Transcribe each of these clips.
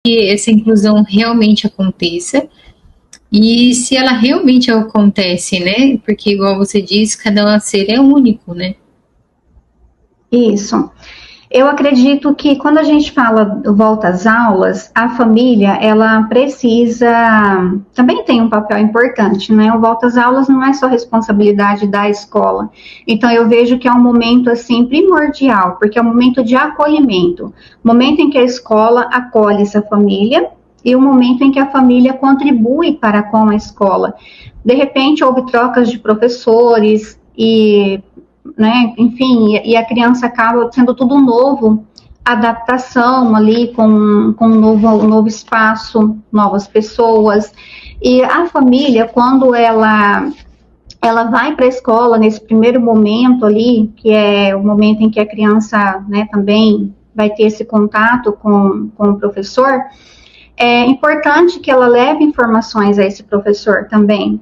que essa inclusão realmente aconteça e se ela realmente acontece, né? Porque, igual você disse, cada ser é único, né? Isso. Eu acredito que quando a gente fala volta às aulas, a família, ela precisa, também tem um papel importante, né? O volta às aulas não é só responsabilidade da escola. Então, eu vejo que é um momento, assim, primordial, porque é um momento de acolhimento. Momento em que a escola acolhe essa família e o momento em que a família contribui para com a escola. De repente, houve trocas de professores e, né, enfim, e a criança acaba sendo tudo novo, adaptação ali com um novo espaço, novas pessoas, e a família, quando ela vai para a escola nesse primeiro momento ali, que é o momento em que a criança, né, também vai ter esse contato com o professor, é importante que ela leve informações a esse professor também,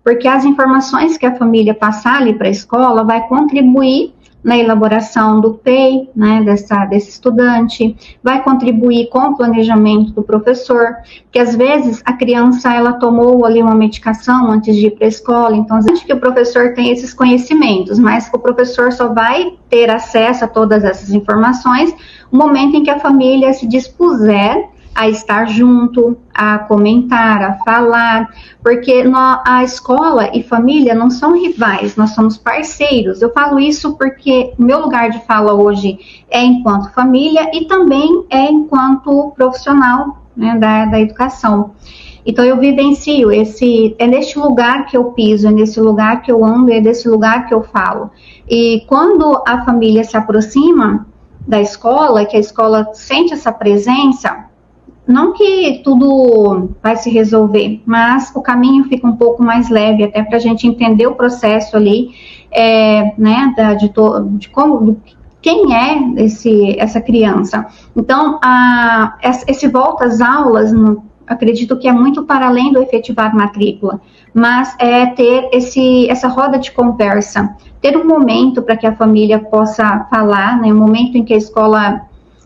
porque as informações que a família passar ali para a escola vai contribuir na elaboração do PEI, né, desse estudante, vai contribuir com o planejamento do professor, porque às vezes a criança, ela tomou ali uma medicação antes de ir para a escola, então antes que o professor tenha esses conhecimentos, mas o professor só vai ter acesso a todas essas informações no momento em que a família se dispuser a estar junto, a comentar, a falar, porque a escola e família não são rivais, nós somos parceiros. Eu falo isso porque o meu lugar de fala hoje é enquanto família e também é enquanto profissional, né, da educação. Então, eu vivencio é neste lugar que eu piso, é nesse lugar que eu ando, é nesse lugar que eu falo. E quando a família se aproxima da escola, que a escola sente essa presença, não que tudo vai se resolver, mas o caminho fica um pouco mais leve, até para a gente entender o processo ali, né, de como, quem é essa criança. Então, esse volta às aulas, acredito que é muito para além do efetivar matrícula, mas é ter essa roda de conversa, ter um momento para que a família possa falar, né, um momento em que a escola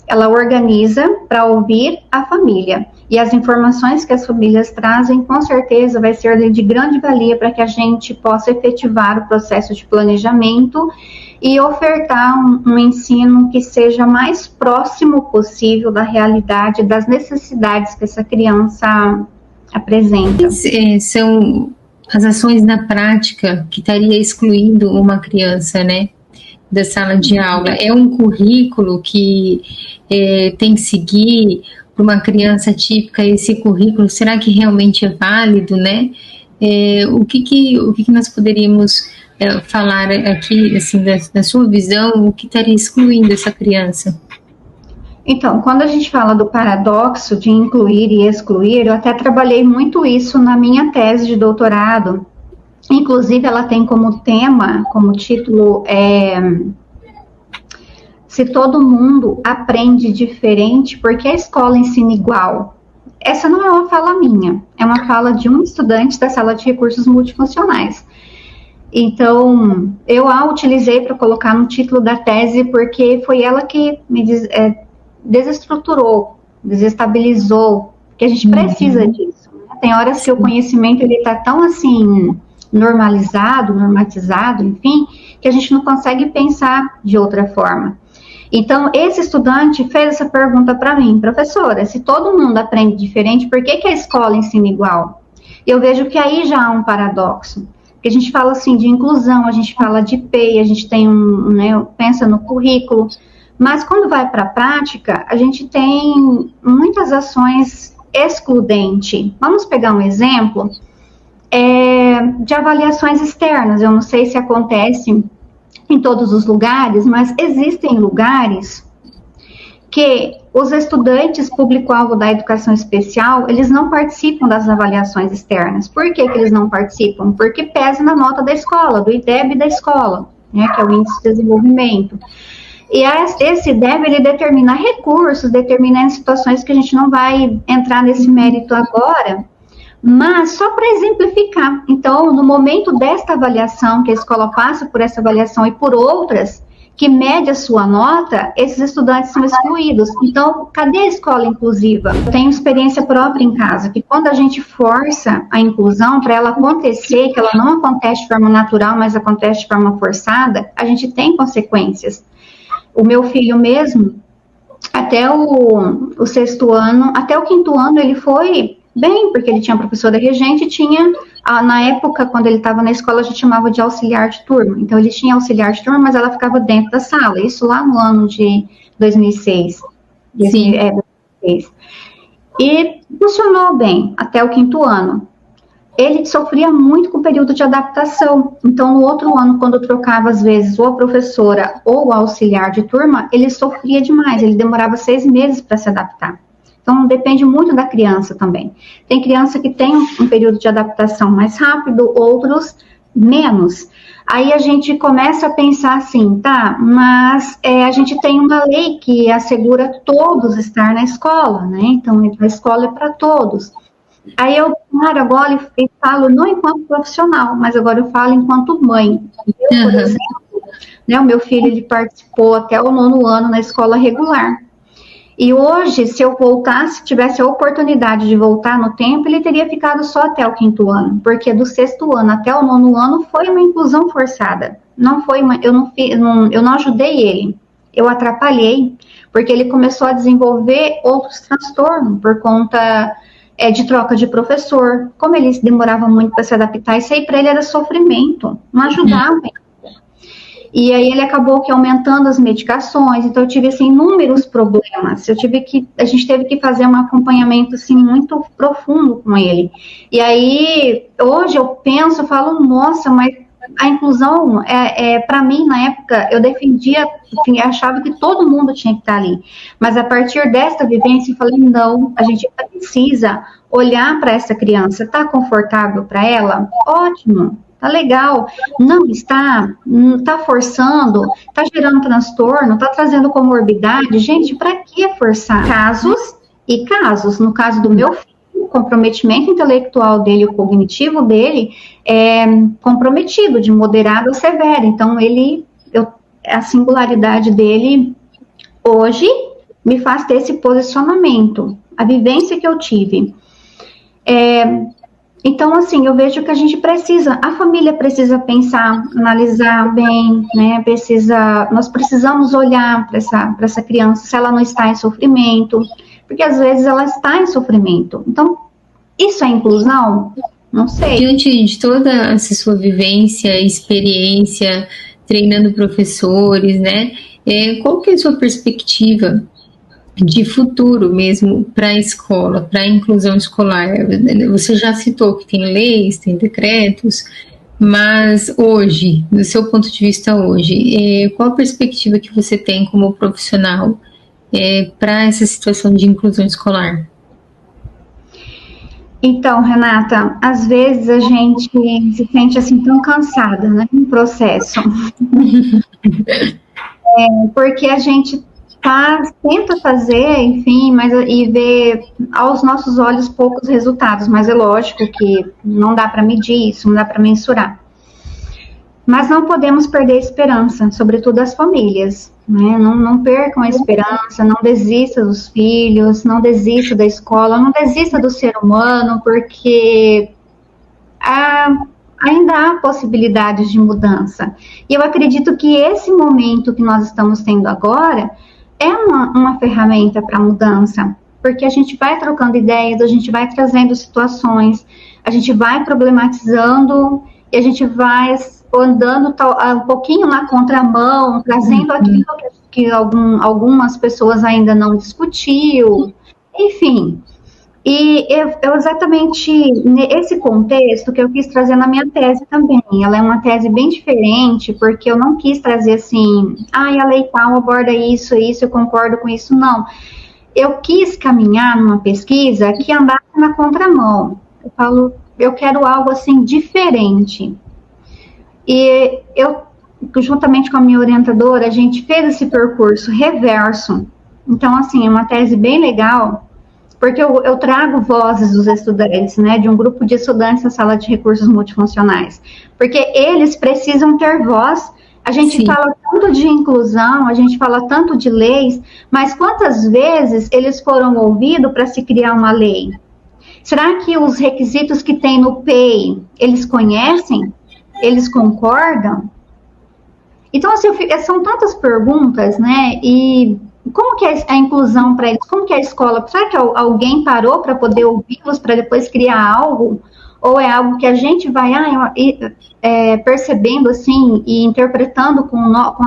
ela organiza para ouvir a família. E as informações que as famílias trazem, com certeza, vai ser de grande valia para que a gente possa efetivar o processo de planejamento e ofertar um ensino que seja mais próximo possível da realidade, das necessidades que essa criança apresenta. São as ações na prática que estaria excluindo uma criança, né, da sala de aula. É um currículo que tem que seguir para uma criança típica. Esse currículo, será que realmente é válido, né? O que nós poderíamos falar aqui, assim, da sua visão, o que estaria excluindo essa criança? Então, quando a gente fala do paradoxo de incluir e excluir, eu até trabalhei muito isso na minha tese de doutorado. Inclusive, ela tem como tema, como título, se todo mundo aprende diferente, por que a escola ensina igual? Essa não é uma fala minha, é uma fala de um estudante da sala de recursos multifuncionais. Então, eu a utilizei para colocar no título da tese, porque foi ela que me desestruturou, desestabilizou, porque a gente precisa disso. Né? Tem horas que o conhecimento ele está tão assim normalizado, normatizado, enfim, que a gente não consegue pensar de outra forma. Então, esse estudante fez essa pergunta para mim, professora, se todo mundo aprende diferente, por que a escola ensina igual? Eu vejo que aí já há um paradoxo, porque a gente fala assim de inclusão, a gente fala de PEI, a gente tem pensa no currículo, mas quando vai para a prática, a gente tem muitas ações excludentes. Vamos pegar um exemplo de avaliações externas. Eu não sei se acontece em todos os lugares, mas existem lugares que os estudantes público-alvo da educação especial, eles não participam das avaliações externas. Por que eles não participam? Porque pesa na nota da escola, do IDEB da escola, né, que é o Índice de Desenvolvimento. E esse IDEB, ele determina recursos, determina situações que a gente não vai entrar nesse mérito agora, mas só para exemplificar. Então, no momento desta avaliação, que a escola passa por essa avaliação e por outras que mede a sua nota, esses estudantes são excluídos. Então, cadê a escola inclusiva? Eu tenho experiência própria em casa, que quando a gente força a inclusão para ela acontecer, que ela não acontece de forma natural, mas acontece de forma forçada, a gente tem consequências. O meu filho mesmo, até o sexto ano, até o quinto ano, ele foi bem, porque ele tinha professora regente, tinha, na época, quando ele estava na escola, a gente chamava de auxiliar de turma. Então, ele tinha auxiliar de turma, mas ela ficava dentro da sala. Isso lá no ano de 2006. Sim. 2006. E funcionou bem, até o quinto ano. Ele sofria muito com o período de adaptação. Então, no outro ano, quando eu trocava, às vezes, ou a professora ou o auxiliar de turma, ele sofria demais. Ele demorava 6 meses para se adaptar. Então, depende muito da criança também. Tem criança que tem um período de adaptação mais rápido, outros menos. Aí a gente começa a pensar assim, tá, mas a gente tem uma lei que assegura todos estar na escola, né? Então, a escola é para todos. Aí eu paro agora e falo, não enquanto profissional, mas agora eu falo enquanto mãe. Eu, por exemplo, né, o meu filho, ele participou até o 9º ano na escola regular. E hoje, se eu voltasse, tivesse a oportunidade de voltar no tempo, ele teria ficado só até o 5º ano, porque do 6º ano até o 9º ano foi uma inclusão forçada. Não foi eu não ajudei ele, eu atrapalhei, porque ele começou a desenvolver outros transtornos por conta de troca de professor. Como ele demorava muito para se adaptar, isso aí para ele era sofrimento, não ajudava. E aí ele acabou que aumentando as medicações, então eu tive assim inúmeros problemas. A gente teve que fazer um acompanhamento assim muito profundo com ele. E aí hoje eu penso, eu falo, nossa, mas a inclusão para mim na época eu defendia, enfim, eu achava que todo mundo tinha que estar ali. Mas a partir desta vivência eu falei, não, a gente precisa olhar para essa criança, tá confortável para ela? Ótimo. Tá legal, não está forçando, está gerando transtorno, está trazendo comorbidade. Gente, para que forçar? Casos e casos. No caso do meu filho, o comprometimento intelectual dele, o cognitivo dele é comprometido, de moderado a severo. Então, a singularidade dele hoje me faz ter esse posicionamento, a vivência que eu tive. Então, assim, eu vejo que a família precisa pensar, analisar bem, né? Nós precisamos olhar para essa criança, se ela não está em sofrimento, porque às vezes ela está em sofrimento. Então, isso é inclusão? Não sei. Diante de toda essa sua vivência, experiência, treinando professores, né? Qual que é a sua perspectiva de futuro mesmo para a escola, para a inclusão escolar? Você já citou que tem leis, tem decretos, mas hoje, do seu ponto de vista hoje, qual a perspectiva que você tem como profissional para essa situação de inclusão escolar? Então, Renata, às vezes a gente se sente assim tão cansada, né, no processo, porque a gente tenta fazer, enfim, e ver aos nossos olhos poucos resultados, mas é lógico que não dá para medir isso, não dá para mensurar. Mas não podemos perder a esperança, sobretudo as famílias, né? Não percam a esperança, não desista dos filhos, não desista da escola, não desista do ser humano, porque ainda há possibilidades de mudança. E eu acredito que esse momento que nós estamos tendo agora é uma ferramenta para mudança, porque a gente vai trocando ideias, a gente vai trazendo situações, a gente vai problematizando e a gente vai andando um pouquinho na contramão, trazendo aquilo que algumas pessoas ainda não discutiu, enfim. E exatamente nesse contexto que eu quis trazer na minha tese também. Ela é uma tese bem diferente, porque eu não quis trazer assim, a lei tal aborda isso, eu concordo com isso, não. Eu quis caminhar numa pesquisa que andasse na contramão. Eu quero algo assim diferente. E eu, juntamente com a minha orientadora, a gente fez esse percurso reverso. Então, assim, é uma tese bem legal, porque eu trago vozes dos estudantes, né, de um grupo de estudantes na sala de recursos multifuncionais, porque eles precisam ter voz A gente Sim. fala tanto de inclusão, a gente fala tanto de leis, mas quantas vezes eles foram ouvidos para se criar uma lei? Será que os requisitos que tem no PEI, eles conhecem? Eles concordam? Então, assim, são tantas perguntas, né? E como que é a inclusão para eles? Como que é a escola? Será que alguém parou para poder ouvi-los, para depois criar algo? Ou é algo que a gente vai percebendo, assim, e interpretando com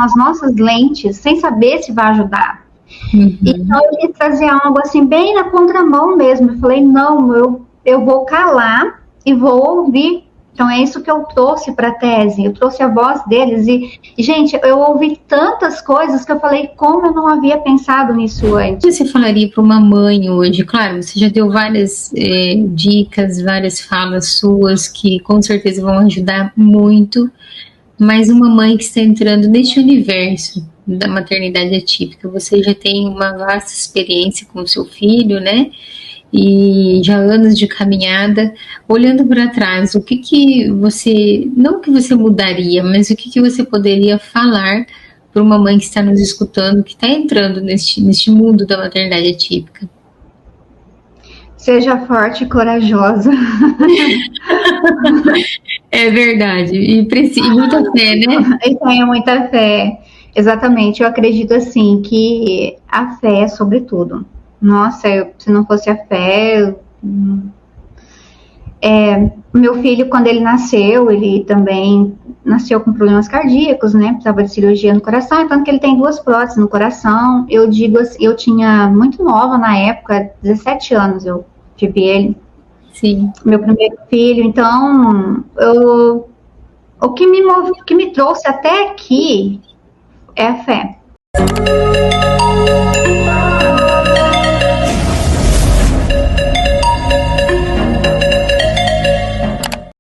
as nossas lentes, sem saber se vai ajudar? Então, eu quis trazer algo, assim, bem na contramão mesmo. Eu falei, não, eu vou calar e vou ouvir. Então, é isso que eu trouxe para a tese. Eu trouxe a voz deles. E, gente, eu ouvi tantas coisas que eu falei, como eu não havia pensado nisso antes. O que você falaria para uma mãe hoje? Claro, você já deu várias dicas, várias falas suas que com certeza vão ajudar muito, mas uma mãe que está entrando neste universo da maternidade atípica, você já tem uma vasta experiência com o seu filho, né? E já anos de caminhada, olhando para trás, o que você, não que você mudaria, mas o que você poderia falar para uma mãe que está nos escutando, que está entrando neste mundo da maternidade atípica? Seja forte e corajosa. É verdade, e muita fé, né? Eu tenho muita fé. Exatamente, eu acredito assim que a fé é sobre tudo. Nossa, se não fosse a fé, meu filho, quando ele nasceu, ele também nasceu com problemas cardíacos, né? Precisava de cirurgia no coração, tanto que ele tem 2 próteses no coração. Eu digo assim, eu tinha muito nova na época, 17 anos eu tive ele. Sim. Meu primeiro filho, então o que me trouxe até aqui é a fé.